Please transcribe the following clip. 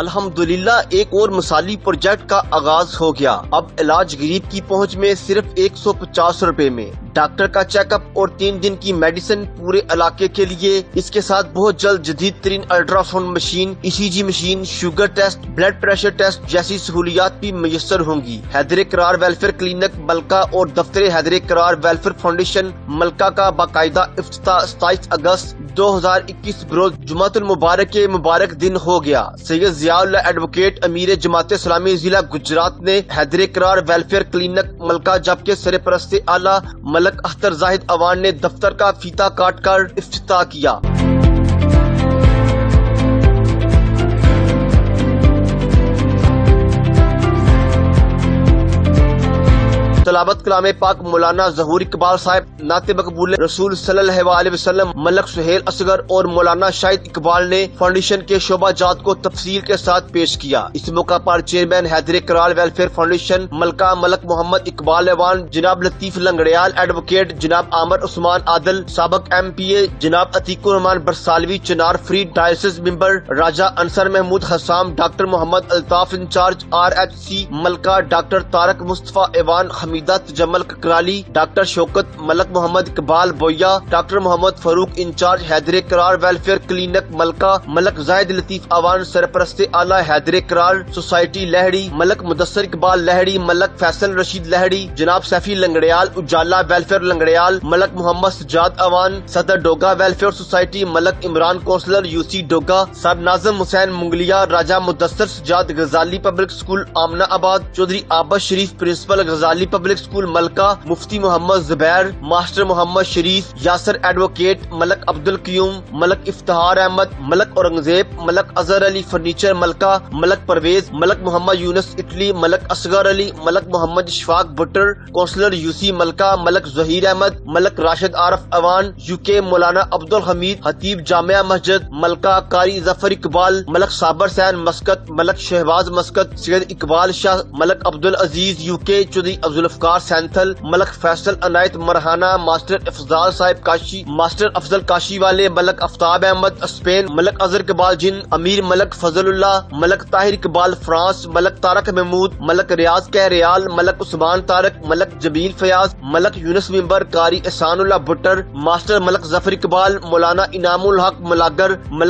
الحمدللہ ایک اور مثالی پروجیکٹ کا آغاز ہو گیا۔ اب علاج غریب کی پہنچ میں صرف 150 روپے میں، ڈاکٹر کا چیک اپ اور 3 دن کی میڈیسن پورے علاقے کے لیے۔ اس کے ساتھ بہت جلد جدید ترین ultrasound machine, ECG machine, sugar test, blood pressure test جیسی سہولیات بھی میسر ہوں گی۔ حیدر قرار ویلفیئر کلینک ملکہ اور دفتر حیدر قرار ویلفیئر فاؤنڈیشن ملکہ کا باقاعدہ افتتاح 27 اگست 2021 بروز جمعۃ المبارک کے مبارک دن ہو گیا۔ سید ضیاء اللہ ایڈوکیٹ امیر جماعت اسلامی ضلع گجرات نے حیدر قرار ویلفیئر کلینک ملکہ جبکہ سرپرست اعلیٰ ملک اختر زاہد اوان نے دفتر کا فیتہ کاٹ کر افتتاح کیا۔ تلاوت کلام پاک مولانا ظہور اقبال صاحب، نعت مقبول رسول صلی اللہ علیہ وسلم ملک سہیل اصغر اور مولانا شاہد اقبال نے فاؤنڈیشن کے شعبہ جات کو تفصیل کے ساتھ پیش کیا۔ اس موقع پر چیئرمین حیدر قرار ویلفیئر فاؤنڈیشن ملکہ ملک محمد اقبال ایوان جناب لطیف لنگڑیال ایڈوکیٹ، جناب عامر عثمان عادل سابق MPA، جناب عتیق الرحمان برسالوی چنار فری ڈائسس ممبر، راجہ انصر محمود حسام، ڈاکٹر محمد الطاف انچارج RHC ملکہ، ڈاکٹر طارق مصطفیٰ ایوان، حمیدہ تجمل ککرالی، ڈاکٹر شوکت، ملک محمد اقبال بویا، ڈاکٹر محمد فاروق انچارج حیدر قرار ویلفیئر کلینک ملکہ، ملک زاہد لطیف اوان سرپرست اعلیٰ حیدر قرار سوسائٹی لہڑی، ملک مدثر اقبال لہڑی، ملک فیصل رشید لہڑی، جناب سیفی لنگڑیال اجالا ویلفیئر لنگڑیال، ملک محمد سجاد اوان صدر ڈوگا ویلفیئر سوسائٹی، ملک عمران کونسلر UC ڈوگا، صاحب ناظم حسین منگلیا، راجہ مدثر سجاد غزالی پبلک اسکول آمنہ آباد، چودھری عابد شریف پرنسپل غزالی پبلک اسکول ملکہ، مفتی محمد زبیر، ماسٹر محمد شریف، یاسر ایڈوکیٹ، ملک عبد القیوم، ملک افتخار احمد، ملک اورنگزیب، ملک اظہر علی فرنیچر ملکہ، ملک پرویز، ملک محمد یونس اٹلی، ملک اصغر علی، ملک محمد اشفاق بٹر کونسلر UC ملکہ، ملک ظہیر احمد، ملک راشد عارف اوان UK، مولانا عبد الحمید خطیب جامعہ مسجد ملکہ، قاری ظفر اقبال، ملک صابر حسین مسقط، ملک شہباز مسقط، سید اقبال شاہ، ملک عبدالعزیز UK، چودھری عبدالفقار سینتھل، ملک فیصل عنایت مرہانہ، ماسٹر افضال صاحب کاشی، ماسٹر افضل کاشی والے، ملک آفتاب احمد اسپین، ملک اظہر اقبال جن، امیر ملک فضل اللہ، ملک طاہر اقبال فرانس، ملک طارق محمود، ملک ریاض کہریال، ملک عثمان طارق، ملک جمیل فیاض، ملک یونس ممبر، قاری احسان اللہ بٹر، ماسٹر ملک ظفر اقبال، مولانا انعام الحق ملاگر،